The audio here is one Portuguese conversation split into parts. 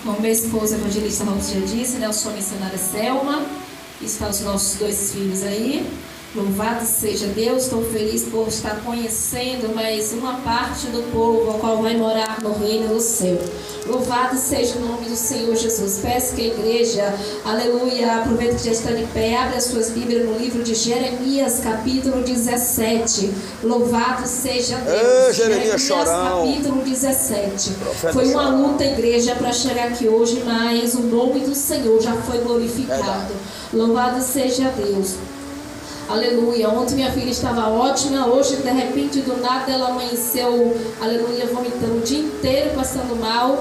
Como minha esposa evangelista Ramos já disse, né, eu sou a missionária Selma, estão os nossos dois filhos aí. Louvado seja Deus, estou feliz por estar conhecendo mais uma parte do povo ao qual vai morar no reino do céu. Louvado seja o nome do Senhor Jesus. Peço que a igreja, aleluia, aproveita que já está de pé, abre as suas Bíblias no livro de Jeremias, capítulo 17. Louvado seja Deus. Jeremias capítulo 17. Foi uma luta, igreja, para chegar aqui hoje, mas o nome do Senhor já foi glorificado. Louvado seja Deus. Aleluia. Ontem minha filha estava ótima, hoje de repente do nada ela amanheceu, aleluia, vomitando o dia inteiro, passando mal.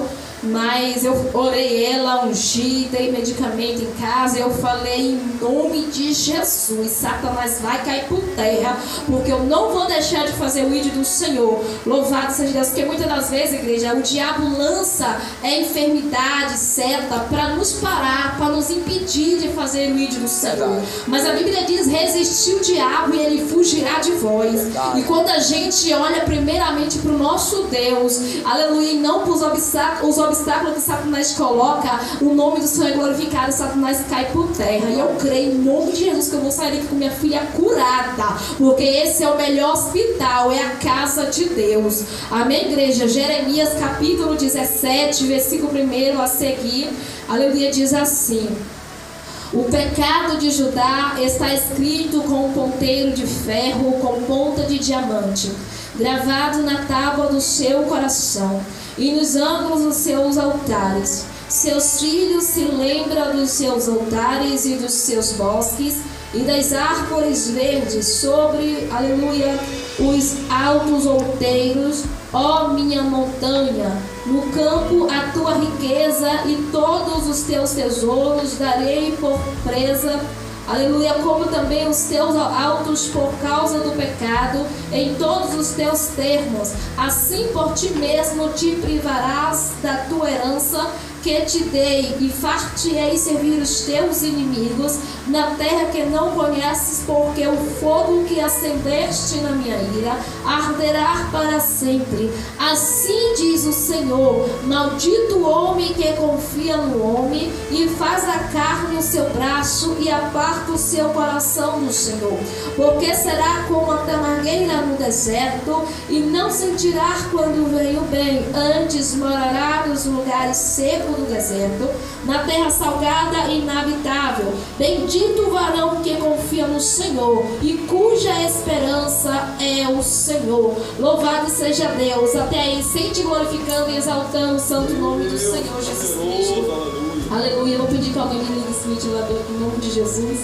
Mas eu orei ela, ungi, dei medicamento em casa. Eu falei em nome de Jesus, Satanás vai cair por terra, porque eu não vou deixar de fazer o ídolo do Senhor. Louvado seja Deus, porque muitas das vezes, igreja, o diabo lança enfermidade certa para nos parar, para nos impedir de fazer o ídolo do Senhor. Mas a Bíblia diz: resistir o diabo e ele fugirá de vós. E quando a gente olha primeiramente para o nosso Deus, aleluia, e não para os obstáculos que Satanás coloca, o nome do Senhor é glorificado, Satanás cai por terra. E eu creio em nome de Jesus que eu vou sair daqui com minha filha curada, porque esse é o melhor hospital, é a casa de Deus. Amém, igreja? Jeremias capítulo 17, versículo 1 a seguir, aleluia, diz assim: o pecado de Judá está escrito com um ponteiro de ferro, com ponta de diamante, gravado na tábua do seu coração e nos ângulos dos seus altares. Seus filhos se lembram dos seus altares e dos seus bosques e das árvores verdes sobre, aleluia, os altos outeiros, ó minha montanha. No campo a tua riqueza e todos os teus tesouros darei por presa, aleluia, como também os teus altos por causa do pecado, em todos os teus termos. Assim por ti mesmo te privarás da tua herança que te dei, e far-te-ei servir os teus inimigos na terra que não conheces, porque o fogo que acendeste na minha ira arderá para sempre. Assim diz o Senhor: maldito o homem que confia no homem e faz a carne o seu braço e aparta o seu coração do Senhor, porque será como a tamangueira no deserto e não sentirá quando vem o bem, antes morará nos lugares secos do deserto, na terra salgada e inabitável. Bendito o varão que confia no Senhor e cuja esperança é o Senhor. Louvado seja Deus. Até aí, sente glorificando e exaltando o santo nome do Senhor Jesus Cristo. Aleluia. Eu vou pedir que alguém me ligue esse ventilador em nome de Jesus,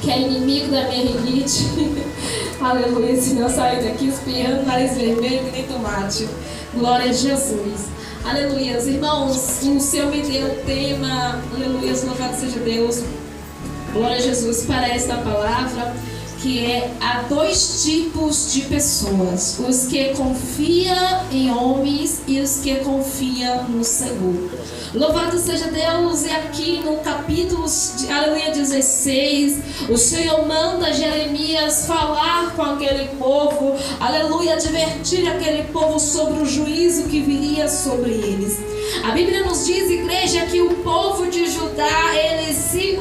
que é inimigo da minha rinite. Aleluia. Senão eu saio daqui espirrando, nariz vermelho que nem tomate. Glória a Jesus. Aleluia. Irmãos, o Senhor me deu o tema, aleluia, louvado seja Deus, glória a Jesus, para esta palavra, que é: há dois tipos de pessoas: os que confiam em homens e os que confiam no Senhor. Louvado seja Deus. E aqui no capítulo aleluia 16, o Senhor manda Jeremias falar com aquele povo, aleluia, advertir aquele povo sobre o juízo que viria sobre eles. A Bíblia nos diz, igreja, que o povo de Judá, eles se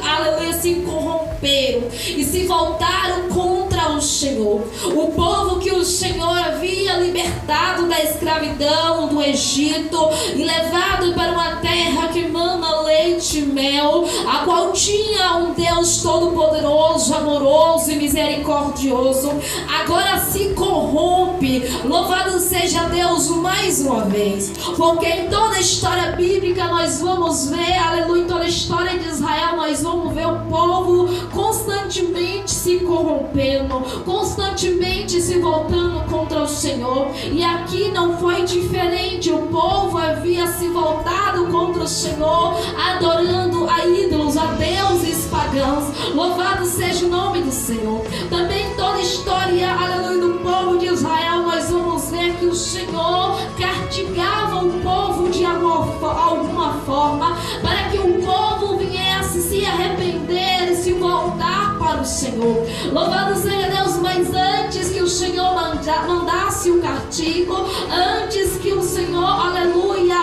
corromperam e se voltaram contra o Senhor. O povo que o Senhor havia libertado da escravidão do Egito e levado para uma terra que mana leite e mel, a qual tinha um Deus todo-poderoso, amoroso e misericordioso, agora se corrompe. Louvado seja Deus mais uma vez, porque em toda a história bíblica nós vamos ver, aleluia, em toda a história de Israel nós vamos ver o povo constantemente se corrompendo, constantemente se voltando contra o Senhor. E aqui não foi diferente. O povo havia se voltado contra o Senhor, adorando a ídolos, a deuses pagãos. Louvado seja o nome do Senhor. Também em toda a história, aleluia, do povo de Israel nós vamos ver que o Senhor castigava o povo de alguma forma, para que o povo viesse se arrepender e se voltar para o Senhor. Louvado seja Deus. Mas antes que o Senhor mandasse o castigo, antes que o Senhor, aleluia,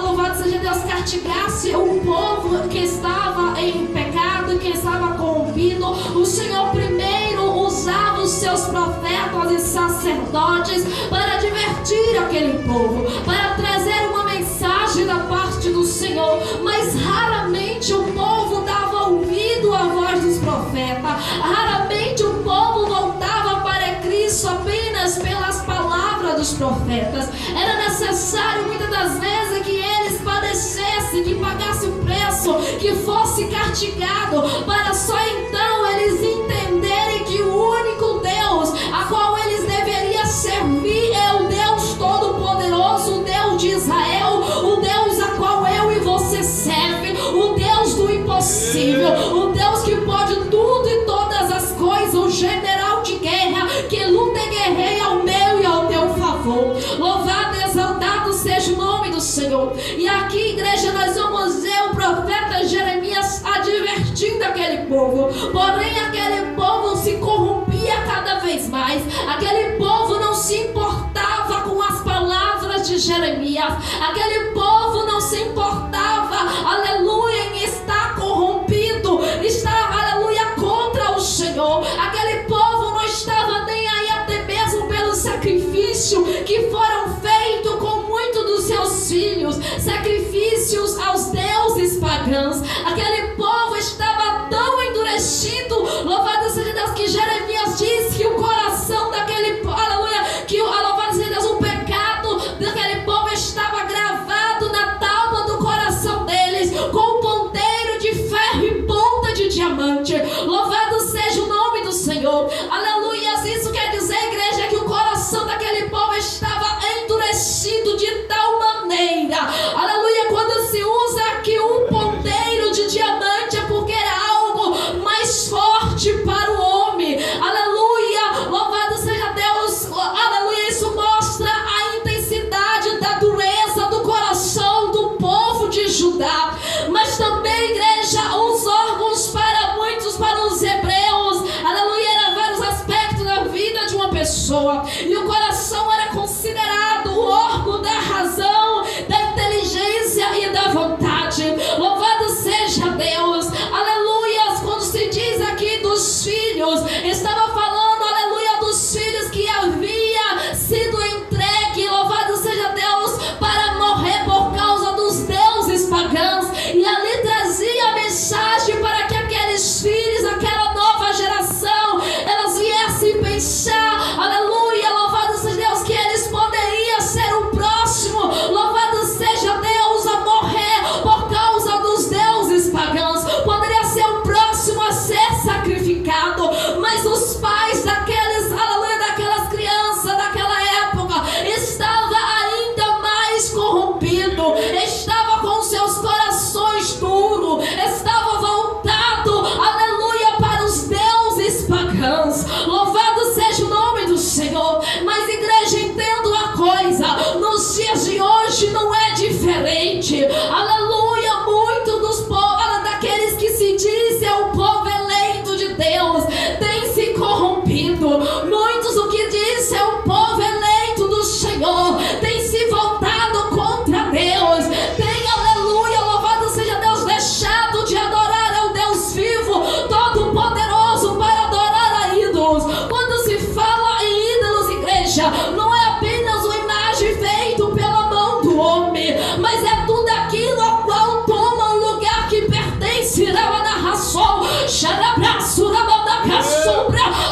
louvado seja Deus, castigasse o povo que estava em pecado, que estava corrompido, o Senhor primeiro usava os seus profetas e sacerdotes para advertir aquele povo, para trazer uma mensagem da parte do Senhor. Mas raramente o povo dava ouvido à voz dos profetas, raramente o povo voltava para Cristo apenas pelas palavras dos profetas. Era necessário muitas das vezes que eles padecessem, que pagassem o preço, que fosse castigado, para só então eles entenderem que o único Deus a qual eles deveriam servir é o Deus Todo-Poderoso, o Deus de Israel, o Deus a qual eu e você serve, o Deus do impossível, o Deus que pode tudo e todas as coisas, o general de guerra que luta e guerreia ao meu e ao teu favor. Louvado e exaltado seja o nome do Senhor. E aqui, igreja, nós vamos ver o profeta Jeremias advertindo aquele povo. Porém, aquele povo se corrompia cada vez mais. Aquele povo não se importava com as palavras de Jeremias. Aquele povo não se importava, aleluia, em estar corrompido, estar, aleluia, contra o Senhor. Aquele povo não estava nem aí até mesmo pelo sacrifício que foram feitos com muitos dos seus filhos, sacrifícios aos deuses pagãos. Aquele povo estava tão endurecido, louvado seja Deus, que Jeremias diz que o coração daquele povo, aleluia, que louvado seja Deus, o pecado daquele povo estava gravado na tábua do coração deles, com ponteiro de ferro e ponta de diamante. Louvado seja o nome do Senhor, aleluia. Isso quer dizer, igreja, que o coração daquele povo estava endurecido de tal maneira, aleluia. Quando se usa aqui um ponteiro de diamante, é porque era algo mais forte para o homem, aleluia. Louvado seja Deus, aleluia. Isso mostra a intensidade da dureza do coração do povo de Judá. Mas também, igreja, os órgãos para muitos, para os hebreus, aleluia, eram vários aspectos da vida de uma pessoa, e o coração era considerado o órgão da razão, da inteligência e da vontade. Louvado seja Deus, aleluia. Quando se diz aqui dos filhos, estava falando, aleluia, dos filhos que havia sido entregue, louvado seja Deus, para morrer por causa dos deuses pagãos. E ali trazia a mensagem para que aqueles filhos, aquela nova geração, elas viessem pensar, aleluia, louvado seja Deus, que eles poderiam ser o próximo, louvado seja Deus, a morrer por causa dos deuses pagãos, poderia ser o próximo a ser sacrificado. Mas os pais daqueles, aleluia, daquelas crianças daquela época, estava ainda mais corrompido, estava com seus corações duros, estava voltado, aleluia, para os deuses pagãos. Louvado seja o nome do Senhor. Mas, igreja, entenda uma coisa, nos dias de hoje não é diferente, aleluia. Muitos dos povos, daqueles que se dizem o povo eleito de Deus, têm se corrompido. Muitos, o que dizem o povo eleito do Senhor, têm se voltado contra Deus, tem, aleluia, louvado seja Deus, deixado de adorar ao Deus vivo, todo-poderoso, para adorar a ídolos. Quando se fala em ídolos, igreja, não é apenas uma imagem feita pela mão do homem, mas é tudo aquilo ao qual toma um lugar que pertence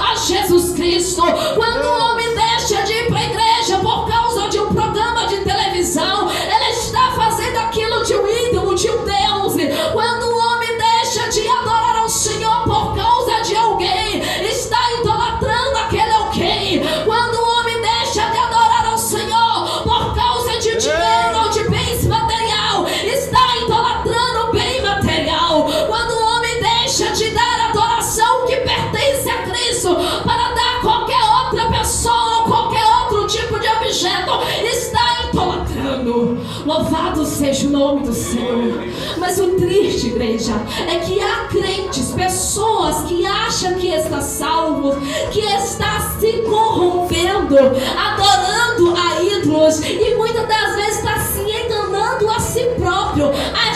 a Jesus Cristo. Quando o homem deixa de ir para a igreja por causa de um programa de televisão, ele está fazendo aquilo de um ídolo, de um Deus. Quando o homem deixa de adorar ao Senhor por causa de alguém, está idolatrando aquele alguém. Quando o homem deixa de adorar ao Senhor por causa de dinheiro ou de bens material, está idolatrando o bem material. Quando o homem deixa de dar adoração que pertence a Cristo para dar a qualquer outra pessoa ou qualquer outro tipo de objeto, está idolatrando. Louvado seja o nome do Senhor. Mas o triste, igreja, é que há crentes, pessoas que acham que está salvo, que está se corrompendo, adorando a ídolos, e muitas das vezes está se enganando a si próprio. A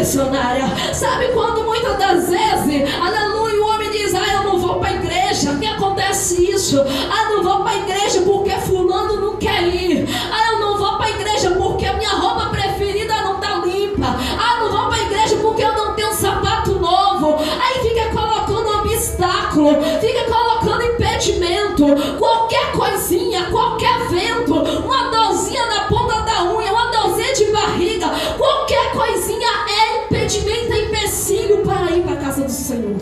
missionária. Sabe quando muitas das vezes, aleluia, o homem diz: eu não vou para a igreja. Que acontece isso? Não vou para a igreja porque fulano não quer ir. Eu não vou para a igreja porque a minha roupa preferida não está limpa. Não vou para a igreja porque eu não tenho um sapato novo. Aí fica colocando obstáculo, fica colocando impedimento, qualquer coisinha, qualquer vento, uma dorzinha na ponta da unha, uma dorzinha de barriga, qualquer coisinha é impedimento, é empecilho para ir para a casa do Senhor.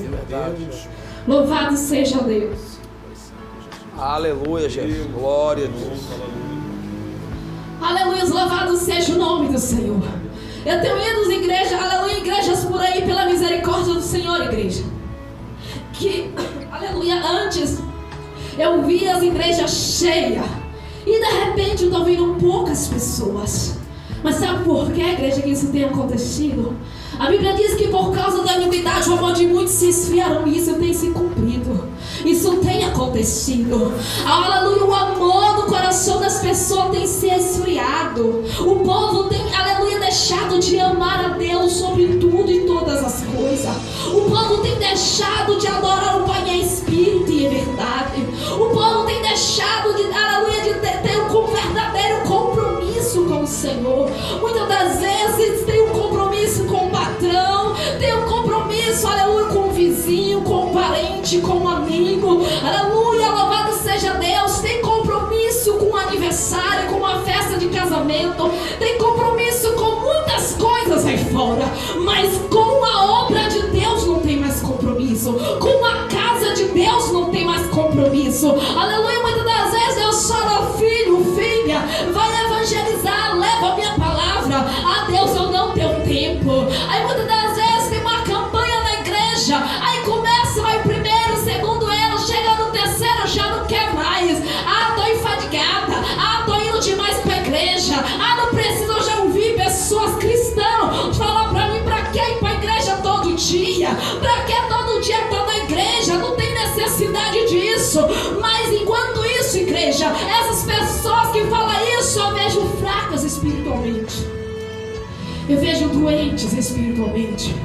Louvado seja Deus. Aleluia, gente. Glória a Deus. Aleluia, louvado seja o nome do Senhor. Eu tenho ido às igrejas, aleluia, igrejas por aí, pela misericórdia do Senhor, igreja. Que, aleluia, antes eu via as igrejas cheias e de repente eu estou vendo poucas pessoas. Mas sabe por que, igreja, que isso tem acontecido? A Bíblia diz que por causa da iniquidade o amor de muitos se esfriaram, e isso tem se cumprido. Isso tem acontecido. Aleluia, o amor do coração das pessoas tem se esfriado. O povo tem, aleluia, deixado de amar a Deus sobre tudo e todas as coisas. O povo tem deixado de adorar o Pai em espírito e em verdade. O povo tem deixado de, aleluia, de ter um verdadeiro compromisso com o Senhor. Muitas das vezes tem um compromisso com o patrão, tem um compromisso, aleluia, com o vizinho, com o parente, com o amigo. Aleluia, louvado seja Deus. Tem compromisso com o aniversário, com a festa de casamento, tem compromisso com muitas coisas aí fora, mas com a obra de Deus não tem mais compromisso, com a casa de Deus não tem mais compromisso. Aleluia, muitas das vezes eu choro: filho, filha, vai evangelizar, leva a minha palavra. Deus, eu não tenho tempo. Aí muitas das vezes tem uma campanha na igreja, aí começa, vai primeiro, segundo ano, chega no terceiro, já não quer mais. Tô enfadigada, tô indo demais pra igreja. Não preciso, eu já ouvi pessoas cristãs falar pra mim: pra que ir pra igreja todo dia? Pra que todo dia estar na igreja? Não tem necessidade disso. Mas enquanto isso, igreja, essas pessoas que falam isso, eu vejo fracas espiritualmente, eu vejo doentes espiritualmente,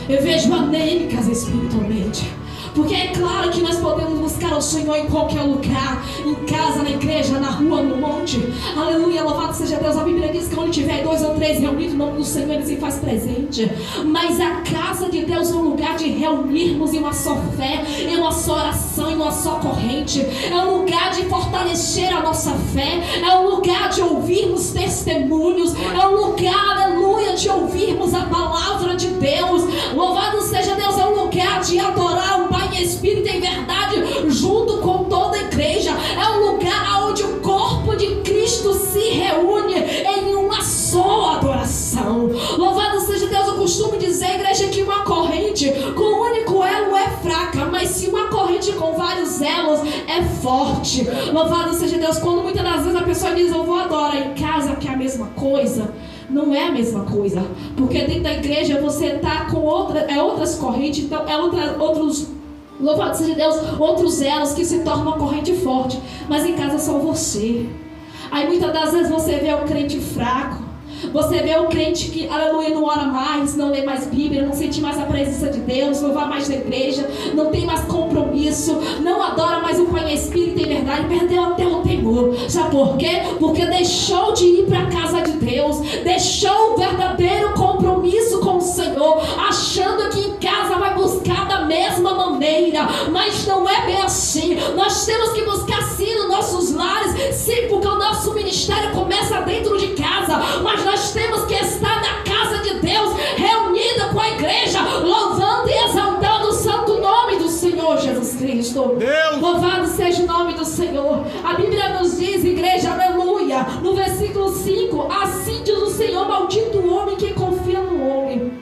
eu vejo anêmicas espiritualmente. Porque é claro que nós podemos buscar o Senhor em qualquer lugar, em casa, na igreja, na rua, no monte. Aleluia, louvado seja Deus. A Bíblia diz que onde tiver 2 ou 3 reunidos, o nome do Senhor, Ele se faz presente. Mas a casa de Deus é um lugar de reunirmos em uma só fé, em uma só oração, em uma só corrente. É um lugar de fortalecer a nossa fé, é um lugar de ouvirmos testemunhos, é um lugar, aleluia, de ouvirmos a palavra de Deus. Louvado seja Deus. É um lugar de adorar o Pai em espírito e em verdade, junto com toda a igreja. É um lugar onde o corpo de Cristo se reúne em uma só adoração. Louvado seja Deus. Eu costumo dizer, igreja, que uma corrente com um único elo é fraca, mas se uma corrente com vários elos é forte. Louvado seja Deus. Quando muitas das vezes a pessoa diz: eu vou adorar em casa, que é a mesma coisa, não é a mesma coisa, porque dentro da igreja você está com outras correntes, então outros, louvado seja Deus, outros elos que se tornam uma corrente forte, mas em casa é só você. Aí muitas das vezes você vê o crente fraco, você vê o crente que, aleluia, não ora mais, não lê mais Bíblia, não sente mais a presença de Deus, não vai mais na igreja, não tem mais compromisso, não adora mais o Pai em espírito e em verdade, perdeu até o temor. Sabe por quê? Porque deixou de ir para a casa de Deus, deixou o verdadeiro compromisso com o Senhor, achando que em casa vai buscar da mesma maneira, mas não é bem assim. Nós temos que buscar sim nos nossos lares, sim, porque o nosso ministério começa dentro de casa, mas nós temos que estar na casa de Deus, reunida com a igreja, louvando e exaltando o santo nome do Senhor Jesus Cristo. Deus. Louvado seja o nome do Senhor. A Bíblia nos diz, igreja, aleluia, no versículo 5: assim diz o Senhor: maldito o homem que confia no homem.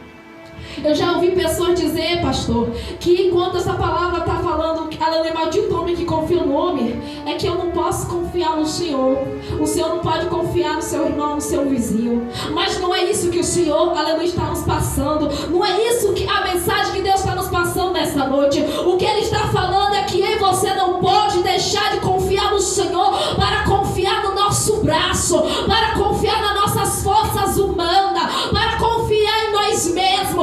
Eu já ouvi pessoas dizer, pastor, que enquanto essa palavra está falando, aleluia, maldito homem que confia no homem, é que eu não posso confiar no Senhor. O Senhor não pode confiar no seu irmão, no seu vizinho. Mas não é isso que o Senhor, aleluia, está nos passando. Não é isso que a mensagem que Deus está nos passando nessa noite. O que Ele está falando é que eu e você não pode deixar de confiar no Senhor para confiar no nosso braço, para confiar nas nossas forças humanas, para confiar em nós mesmos.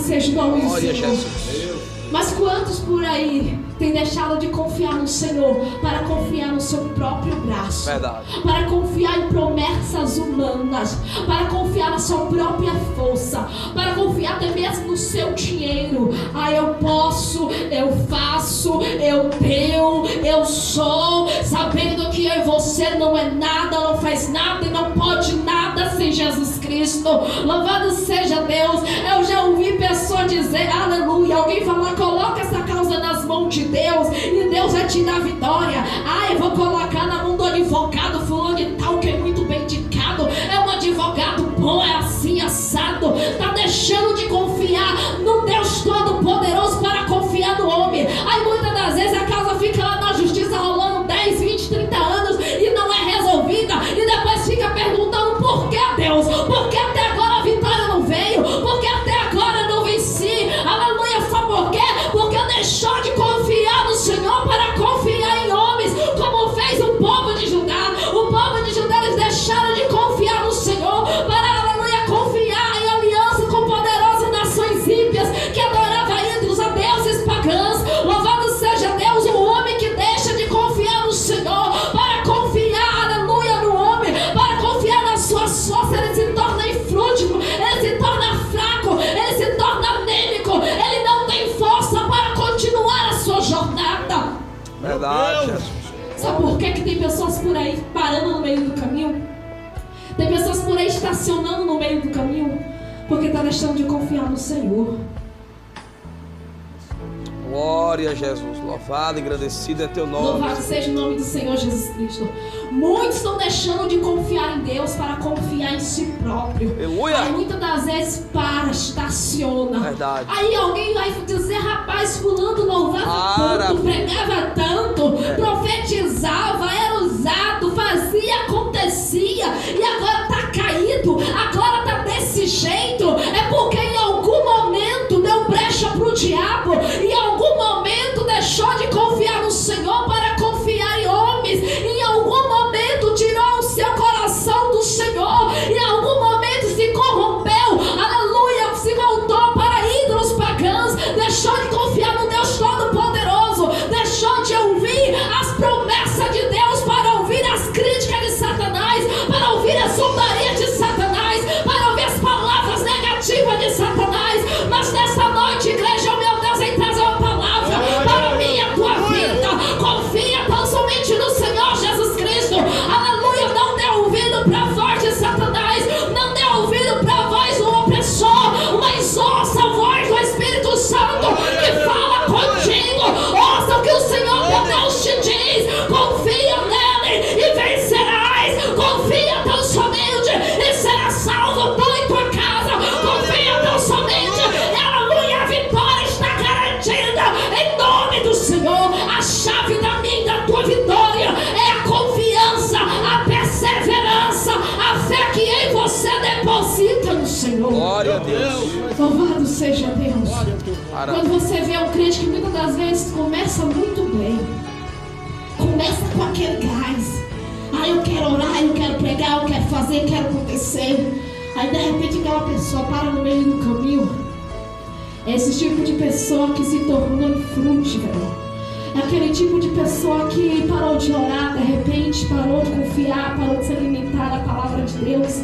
seja o nome do Glória a Senhor. Jesus. Mas quantos por aí têm deixado de confiar no Senhor para confiar no seu próprio braço? Verdade. Para confiar em promessas humanas, para confiar na sua própria força, para confiar até mesmo no seu dinheiro. Eu posso, eu faço, eu tenho, eu sou, sabendo que eu e você não é nada, não faz nada e não pode nada sem Jesus Cristo. Louvado seja Deus. Eu já ouvi pessoas dizer, aleluia, alguém falar, coloca essa causa nas mãos de Deus e Deus vai te dar vitória. Eu vou colocar na mão do advogado fulano de tal, que é muito bem indicado, é um advogado bom, é assim assado. Tá deixando de confiar no Deus Todo-Poderoso para confiar no homem. Aí muitas das vezes a causa fica lá na justiça rolando 10, 20, 30 anos e não é resolvida, e depois fica perguntando por que Deus, por que até agora a vitória não veio, por que até agora eu não venci. Aleluia, sabe por quê? Porque deixou de confiar no Senhor para confiar em homens, como fez o povo de Judá. O povo de Judá, eles deixaram de confiar no Senhor para, aleluia, confiar em aliança com poderosas nações ímpias que adoravam ídolos a deuses pagãos. Louvado seja Deus. O homem que deixa de confiar no Senhor para confiar, aleluia, no homem, para confiar na sua força, ele se torna infrútil, ele se torna fraco, ele se torna anêmico, ele não tem força para continuar a sua jornada. Verdade, Jesus. Sabe por que tem pessoas por aí parando no meio do caminho? Tem pessoas por aí estacionando no meio do caminho porque está deixando de confiar no Senhor. Glória a Jesus. Louvado, engrandecido é teu nome. Louvado seja o nome do Senhor Jesus Cristo. Muitos estão deixando de confiar em Deus para confiar em si próprio. Aleluia. Aí muitas das vezes estaciona. Verdade. Aí alguém vai dizer, rapaz, fulano louvava tanto, pregava tanto, profetizava, era usado, fazia, acontecia, e agora está caído, agora está desse jeito. É porque em algum momento deu brecha para o diabo, e em algum momento deixou de confiar no Senhor para confiar em homens, em algum momento tirou o seu coração do Senhor, em algum momento se corrompeu, aleluia, se voltou para ídolos pagãos, deixou de confiar no Deus Todo-Poderoso, deixou de ouvir as promessas de Deus para ouvir as críticas de Satanás, para ouvir a zombaria de Satanás, para ouvir as palavras negativas de Satanás. Mas nessa noite, igreja, oh meu Deus, em trazer uma palavra para mim e a tua vida. Confia tão somente no Senhor Jesus Cristo. Aleluia, não dê ouvido para a voz de Satanás, não dê ouvido para a voz do opressor, mas ouça a voz do Espírito Santo que fala contigo. Ouça o que o Senhor teu Deus te diz. Confia nele e vencerás. Confia tão somente e será salvo tu e tua casa. Confia tão somente, aleluia, a vitória está garantida em nome do Senhor. A chave da minha e da tua vitória é a confiança, a perseverança, a fé que em você deposita no Senhor. Glória a Deus. Louvado seja Deus. Quando você vê um crente que muitas das vezes começa muito bem, começa com aquele gás, eu quero orar, eu quero pregar, eu quero fazer, eu quero acontecer. Aí de repente aquela pessoa para no meio do caminho. É esse tipo de pessoa que se tornou infrutífero. É aquele tipo de pessoa que parou de orar, de repente parou de confiar, parou de se alimentar da palavra de Deus.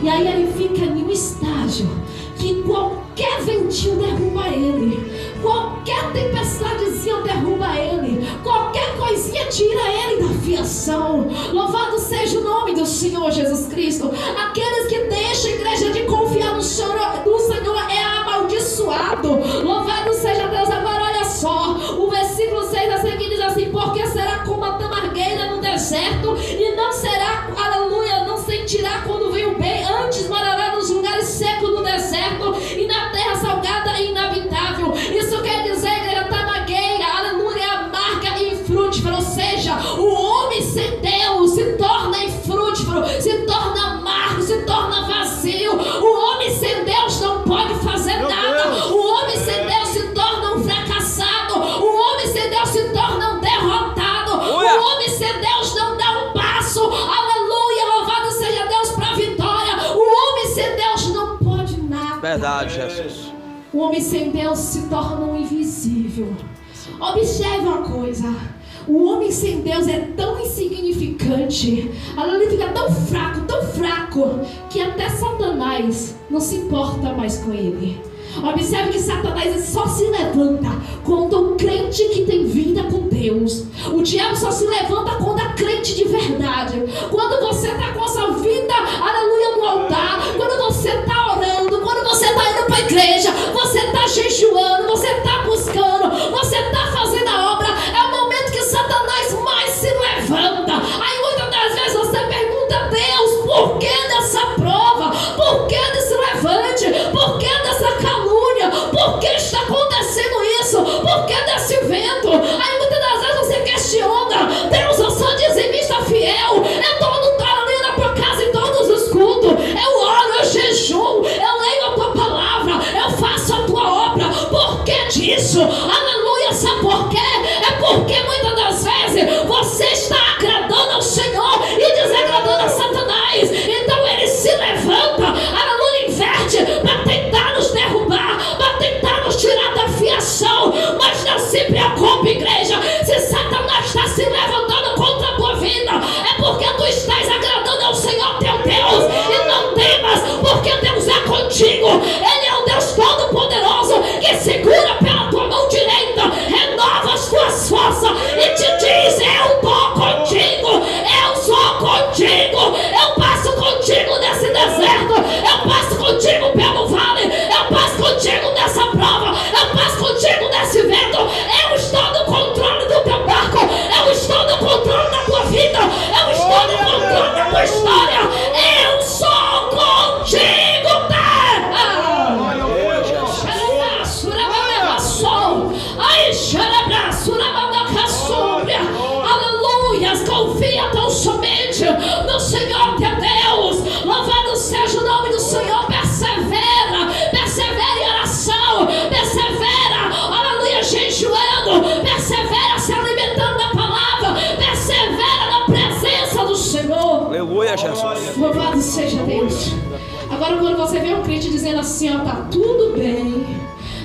E aí ele fica em um estágio que qualquer ventinho derruba ele, qualquer tempestadezinha derruba ele, qualquer coisinha tira ele da fiação. Louvado seja o nome do Senhor Jesus Cristo. Aqueles que deixam a igreja de confiar no Senhor é amaldiçoado. Louvado seja Deus. Agora olha só, o versículo 6 a seguir diz assim: porque será como a tamargueira no deserto, e não será, aleluia, não sentirá quando vem o bem, antes morará nos lugares secos do deserto e na terra salgada e inabitável. Isso quer dizer, igreja, tamargueira, aleluia, amarga e infrutífera. Ou seja, o homem sem Deus se torna infrutífero, se torna amargo, se torna vazio. O homem sem Deus não pode fazer nada. O homem sem Deus se torna um fracassado. O homem sem Deus se torna um derrotado. O homem sem Deus não dá um passo. Aleluia, louvado seja Deus para a vitória. O homem sem Deus não pode nada. Verdade, Jesus. O homem sem Deus se torna um invisível. Observe uma coisa. O homem sem Deus é tão insignificante, ele fica tão fraco, que até Satanás não se importa mais com ele. Observe que Satanás só se levanta quando o crente que tem vida com Deus. O diabo só se levanta quando é crente de verdade. Quando você está com a sua vida, aleluia, no altar, quando você está orando, quando você está indo para a igreja, você está jejuando, você está buscando, você está fazendo a obra, é o momento que Satanás mais se levanta. Aí muitas das vezes você pergunta a Deus: por que dessa prova? Por que desse levante? Por que dessa calúnia? Por que está acontecendo isso? Por que desse vento? Aí muitas das vezes você questiona: Deus, eu sou dizimista fiel, eu estou ali na tua casa em todos os cultos, eu oro, eu jejuo, eu leio a tua palavra, eu faço a tua obra. Por que disso? Aleluia, sabe por quê? É porque muitas das vezes você está agradando ao Senhor e desagradando a Satanás. Então ele se levanta, aleluia, inverte para tentar nos derrubar, para tentar nos tirar da fiação. Mas não se preocupe, igreja, se Satanás está se levantando contra a tua vida, é porque tu estás agradando ao Senhor teu Deus. E não temas, porque Deus é contigo. Ele é o Deus Todo-Poderoso que segura pela tua mão direita, renova as tuas forças e te diz: eu estou contigo, eu sou contigo, eu passo contigo nesse deserto, eu passo contigo pelo vale, eu passo contigo nessa prova, eu passo contigo nesse vento. Eu estou no controle do teu barco, eu estou no controle da tua vida, eu estou no controle da tua história. Eu sou contigo, aleluia, confia tão somente no Senhor teu Deus. Louvado seja o nome do Senhor. Persevera em oração, persevera, aleluia, jejuando, persevera se alimentando da palavra, persevera na presença do Senhor. Aleluia, Jesus. Louvado seja Deus. Agora, quando você vê um crente dizendo assim: ó, tá tudo bem,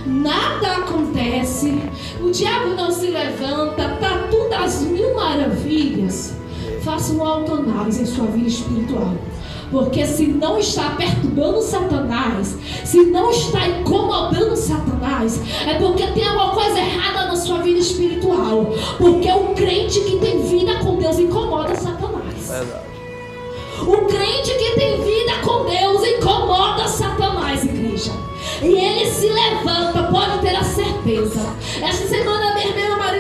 nada acontece, o diabo não se levanta, tá tudo às mil maravilhas, faça uma autoanálise em sua vida espiritual. Porque se não está perturbando Satanás, se não está incomodando Satanás, é porque tem alguma coisa errada na sua vida espiritual. Porque o crente que tem vida com Deus incomoda Satanás. Verdade. O crente que tem vida com Deus incomoda Satanás, igreja. E ele se levanta, pode ter a certeza. Esta semana minha irmã e meu marido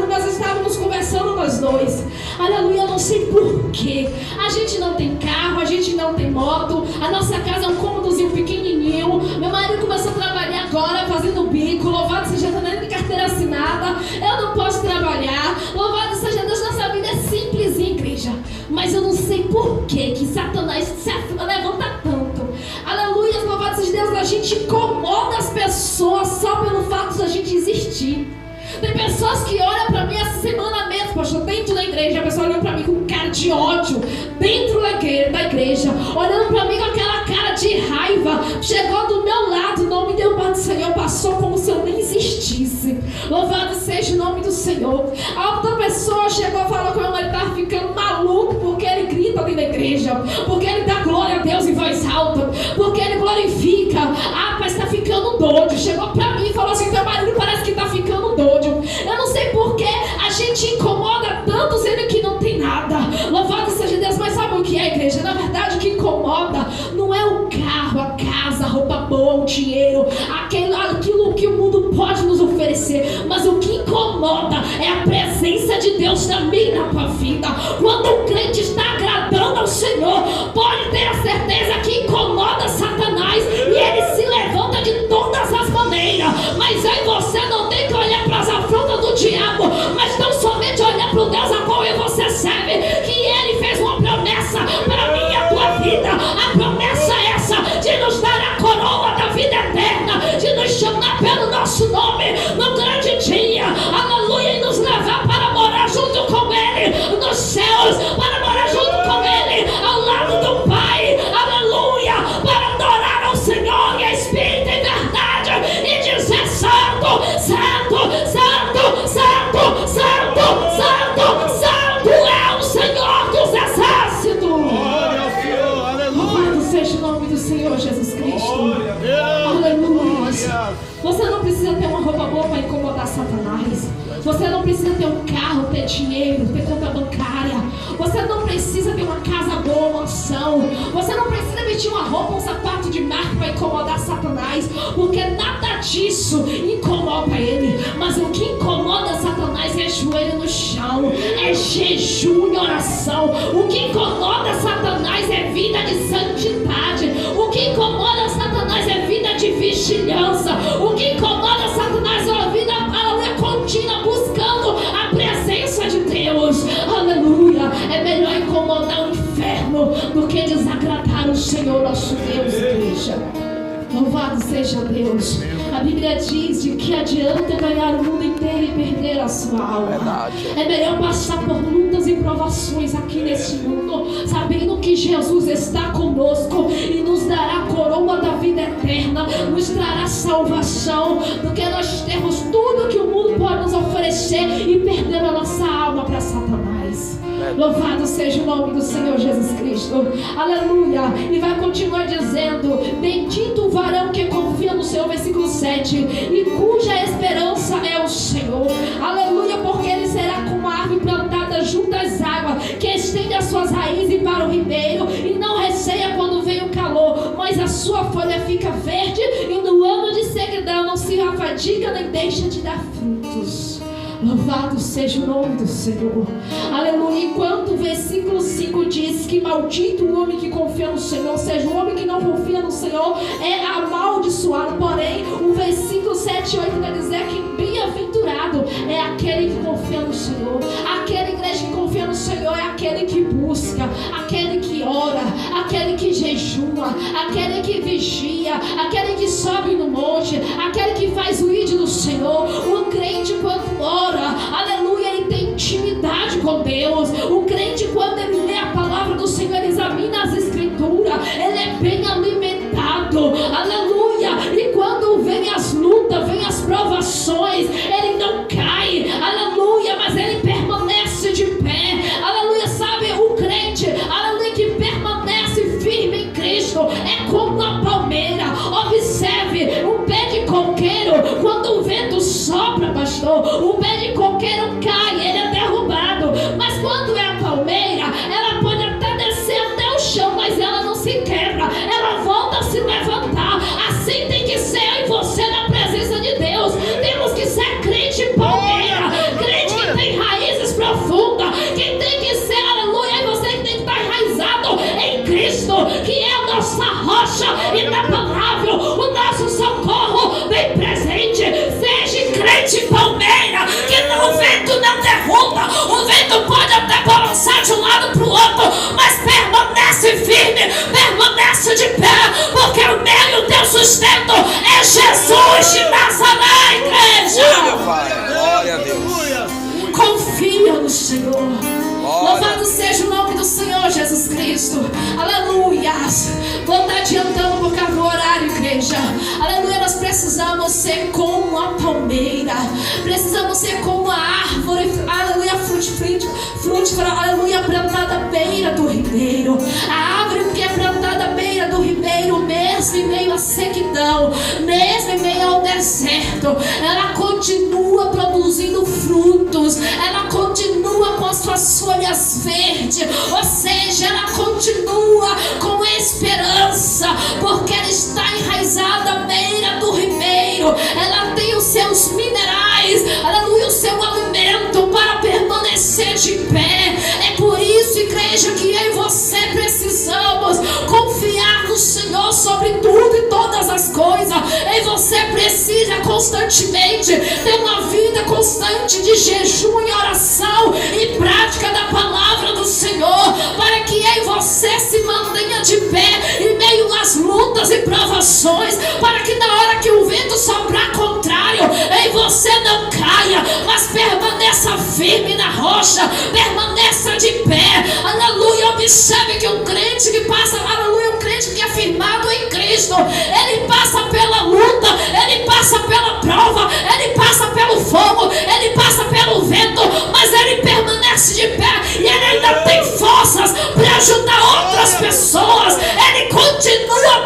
nós estávamos conversando nós dois. Aleluia, eu não sei porquê. A gente não tem carro, a gente não tem moto, a nossa casa é um cômodozinho pequenininho. Meu marido começou a trabalhar agora fazendo bico. Louvado seja Deus, nem de carteira assinada. Eu não posso trabalhar. Louvado seja Deus, nossa vida é simples, igreja. Mas eu não sei porquê que Satanás se levanta tanto. Aleluia, louvado seja Deus, a gente incomoda as pessoas só pelo fato de a gente existir. Tem pessoas que olham pra mim essa semana mesmo, pastor, dentro da igreja, a pessoa olhou pra mim com cara de ódio, dentro da igreja, olhando pra mim com aquela cara de raiva, chegou do meu lado, não me deu paz do Senhor, passou como se eu nem existisse. Louvado seja o nome do Senhor. A outra pessoa chegou e falou que ele estava ficando maluco, porque ele grita dentro da igreja, porque ele dá glória a Deus em voz alta, porque ele glorifica. Ah, mas está ficando doido. Chegou pra mim e falou assim: teu marido parece que está ficando doido. Eu não sei porque a gente incomoda tanto sendo que não tem nada. Louvado seja Deus. Mas sabe o que é, igreja? Na verdade, o que incomoda não é o carro, a casa, a roupa boa, o dinheiro, aquilo que o mundo pode nos oferecer. Mas o que incomoda é a presença de Deus também na tua vida. Quando o crente está agradando ao Senhor, pode ter a certeza que incomoda Satanás e ele se levanta de todas as maneiras. Mas aí você não tem que olhar para as afrontas do diabo, mas não somente olhar para o Deus a qual você serve, que ele fez uma promessa para mim e a tua vida. A promessa é essa, de nos dar a coroa da vida eterna, de nos chamar pelo nosso nome no grande dia, aleluia, e nos levar para morar junto com ele nos céus, para do Senhor Jesus Cristo. Aleluia. Você não precisa ter uma roupa boa para incomodar Satanás. Você não precisa ter um carro, ter dinheiro, ter conta bancária. Você não precisa ter uma casa boa, uma mansão. Você não precisa vestir uma roupa, um sapato de marca para incomodar Satanás, porque nada disso incomoda ele. Mas o que incomoda Satanás é joelho no chão, é jejum e oração. O que incomoda Satanás é vida de santidade. O que incomoda Satanás é vida de vigilância. O que incomoda Satanás é a vida contínua buscando a presença de Deus. Aleluia. É melhor incomodar o inferno do que desagradar o Senhor nosso Deus, igreja. Louvado seja Deus. A Bíblia diz de que adianta ganhar o mundo inteiro e perder a sua alma. Verdade. É melhor passar por lutas e provações aqui nesse mundo, sabendo que Jesus está conosco e nos dará a coroa da vida eterna, nos trará salvação, do que nós termos tudo que o mundo pode nos oferecer e perder a nossa alma para Satanás. Louvado seja o nome do Senhor Jesus Cristo. Aleluia. E vai continuar dizendo: bendito o varão que confia no Senhor, versículo 7, e cuja esperança é o Senhor. Aleluia. Porque ele será como a árvore plantada junto às águas, que estende as suas raízes para o ribeiro e não receia quando vem o calor, mas a sua folha fica verde, e no ano de sequidão não se afadiga nem deixa de dar frutos. Louvado seja o nome do Senhor. Aleluia. Enquanto o versículo 5 diz que maldito o homem que confia no Senhor, ou seja, o homem que não confia no Senhor é amaldiçoado. Porém, o versículo 7 e 8 vai dizer que bem-aventurado é aquele que confia no Senhor. Aquela igreja que confia no Senhor é aquele que busca, aquele que ora, aquele que jejua, aquele que vigia, aquele que sobe no monte, aquele que faz o ídolo do Senhor. O crente, quando ora, aleluia, ele tem intimidade com Deus. O crente, quando ele lê a palavra do Senhor, ele examina as escrituras, ele é bem alimentado, aleluia. E quando vem as lutas, vem as provações, ele não cai, aleluia, mas ele permanece de pé, aleluia. Sabe, o crente, aleluia, que permanece firme em Cristo é como uma palmeira. Observe, um pé de coqueiro, quando o vento sopra, pastor, o pé de coqueiro cai, ele é derrubado. Mas quando é a palmeira, ela pode até descer até o chão, mas ela não se quebra, ela volta a se levantar. Assim tem que ser eu e você na presença de Deus. Temos que ser crente palmeira, crente que tem raízes profundas, que tem que ser, aleluia, e você que tem que estar enraizado em Cristo, que é a nossa rocha inabalável, o nosso socorro bem presente. Seja crente palmeira, que o vento não derruba, o vento pode até balançar de um lado para o outro, mas permanece firme, permanece de pé, porque o meu e o teu sustento é Jesus de Nazaré, igreja. Glória a Deus. Confia no Senhor. Louvado seja o nome do Senhor Jesus Cristo. Aleluia. Vou estar adiantando por causa do horário, igreja. Aleluia. Nós precisamos ser como a palmeira. Precisamos ser como a árvore, aleluia, frutífera, aleluia, plantada à beira do ribeiro. A árvore que é plantada à beira do ribeiro, mesmo em meio à sequidão, mesmo em meio ao deserto, ela continua produzindo frutos. Ela continua com as suas folhas verdes, ou seja, ela continua com esperança, porque ela está enraizada à beira do ribeiro. Ela tem os seus minerais, aleluia, o seu alimento para permanecer de pé. É por isso, igreja, que eu e você precisamos confiar no Senhor sobre tudo e todas as coisas. E você precisa constantemente ter uma vida constante de jejum e oração e prática da palavra do Senhor, para que eu e você se mantenha de pé em meio às lutas e provações, para que na hora que o vento soprar contrário, eu e você não caia, mas permaneça firme na rocha, permaneça de pé. Aleluia. Observe que um crente que passa, aleluia, um crente que é firmado em Cristo, ele passa pela luta, ele passa pela prova, ele passa pelo fogo, ele passa pelo vento, mas ele permanece de pé e ele ainda tem forças para ajudar outras pessoas. Ele continua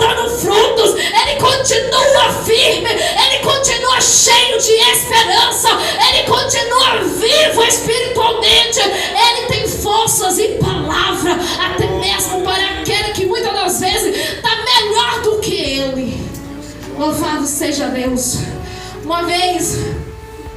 Louvado seja Deus. Uma vez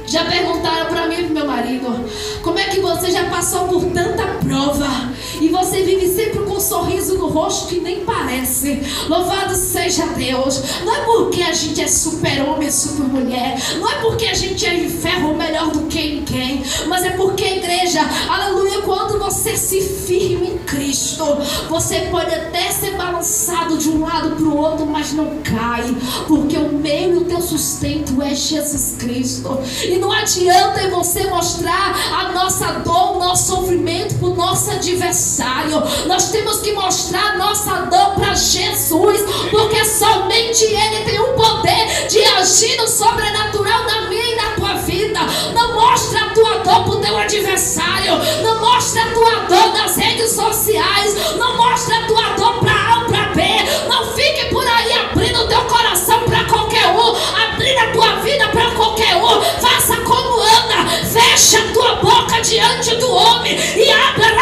já perguntaram para mim e pro meu marido: como é que você já passou por tanta prova e você vive sempre com um sorriso no rosto que nem parece? Louvado seja Deus. Não é porque a gente é super homem, super mulher, não é porque a gente é de ferro melhor do que ninguém, mas é porque, igreja, aleluia, quando você se firma em Cristo, você pode até ser balançado de um lado para o outro, mas não cai, porque o meio e o teu sustento é Jesus Cristo. E não adianta você mostrar a nossa dor, o nosso sofrimento para o nosso adversário. Nós temos que mostrar a nossa dor para Jesus, porque somente Ele tem o poder de agir no sobrenatural na minha e na tua vida. Não mostra a tua dor para o teu adversário, não mostra a tua dor nas redes sociais, não mostra a tua dor para A ou para B. Não fique por aí abrindo o teu coração para qualquer um, abrindo a tua vida para qualquer um. Faça como Ana, fecha a tua boca diante do homem e abra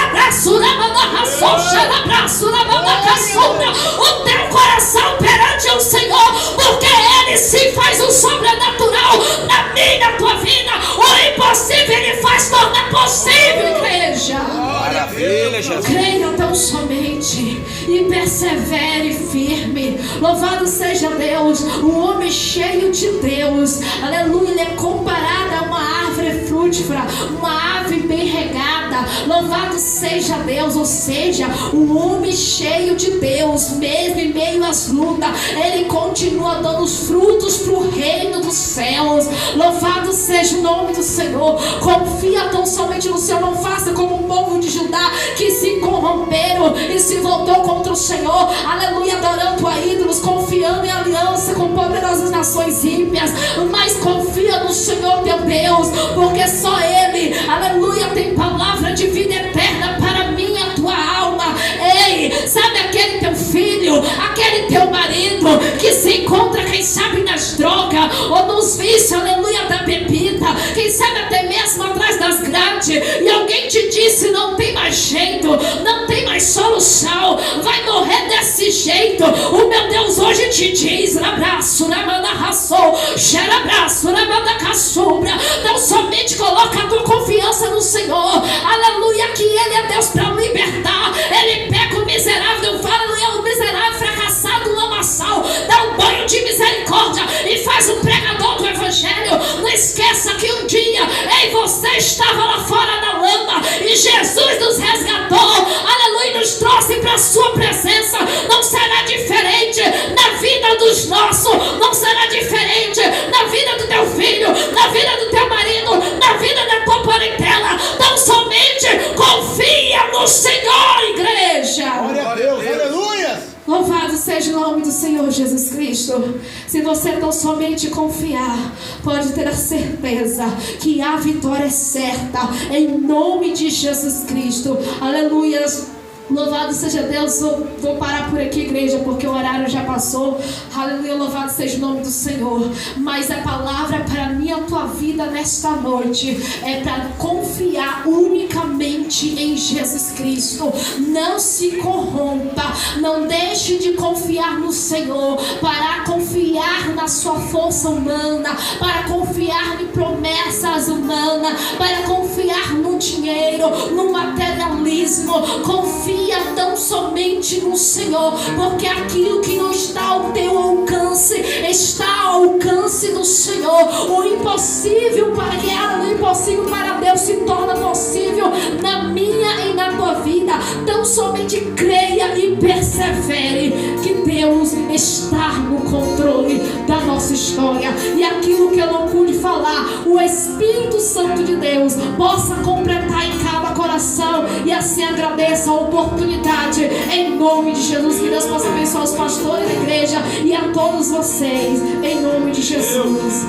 o teu coração perante o Senhor, porque Ele sim faz o sobrenatural na minha e na tua vida. O impossível Ele faz tornar possível, igreja. Maravilha, Jesus. Creia tão somente e persevere firme. Louvado seja Deus. O homem cheio de Deus, aleluia, ele é comparado a uma árvore frutífera, uma ave bem regada. Louvado seja Deus. Ou seja, o homem cheio de Deus, mesmo em meio às lutas, ele continua dando os frutos para o reino dos céus. Louvado seja o nome do Senhor. Confia tão somente no Senhor. Não faça como o povo de Judá, que se corromperam e se voltou contra o Senhor, aleluia, adorando a ídolos, confiando em aliança com poderosas nações ímpias. Mas confia no Senhor teu Deus, porque só Ele, aleluia, tem palavra de vida eterna para mim e a tua alma. Ei, sabe aquele teu filho, aquele teu marido que se encontra, quem sabe, nas drogas ou nos vícios, aleluia, da bebida, quem sabe até mesmo atrás das grades, e alguém te disse: não tem mais jeito, não tem mais solução, vai morrer desse jeito. O meu Deus hoje te diz: abraço, não somente coloca a tua confiança no Senhor, aleluia, que Ele é Deus para libertar. Ele pega o miserável, aleluia, o miserável fracassado, o lamaçal, dá um banho de misericórdia e faz um pregador do evangelho. Não esqueça que um dia, ei, você estava lá fora na lama e Jesus nos resgatou, aleluia, nos trouxe para a sua presença. Não será diferente na vida dos nossos, não será diferente na vida do teu filho, na vida do teu marido, na vida da tua parentela. Não somente confia no Senhor, igreja. Glória a Deus, aleluia. Louvado seja o nome do Senhor Jesus Cristo. Se você tão somente confiar, pode ter a certeza que a vitória é certa, em nome de Jesus Cristo. Aleluia. Louvado seja Deus. Vou parar por aqui, igreja, porque o horário já passou. Aleluia, louvado seja o nome do Senhor. Mas a palavra para mim e a tua vida nesta noite é para confiar unicamente em Jesus Cristo. Não se corrompa, não deixe de confiar no Senhor para confiar na sua força humana, para confiar em promessas humanas, para confiar no dinheiro, no materialismo. Confia tão somente no Senhor, porque aquilo que não está ao teu alcance está ao alcance do Senhor. O impossível para Deus se torna possível na minha e na tua vida. Tão somente creia e persevere que Deus está no controle da nossa história, e aquilo que eu não pude falar, o Espírito Santo de Deus possa completar em cada coração, e assim agradeça a oportunidade, em nome de Jesus. Que Deus possa abençoar os pastores da igreja e a todos vocês, em nome de Jesus.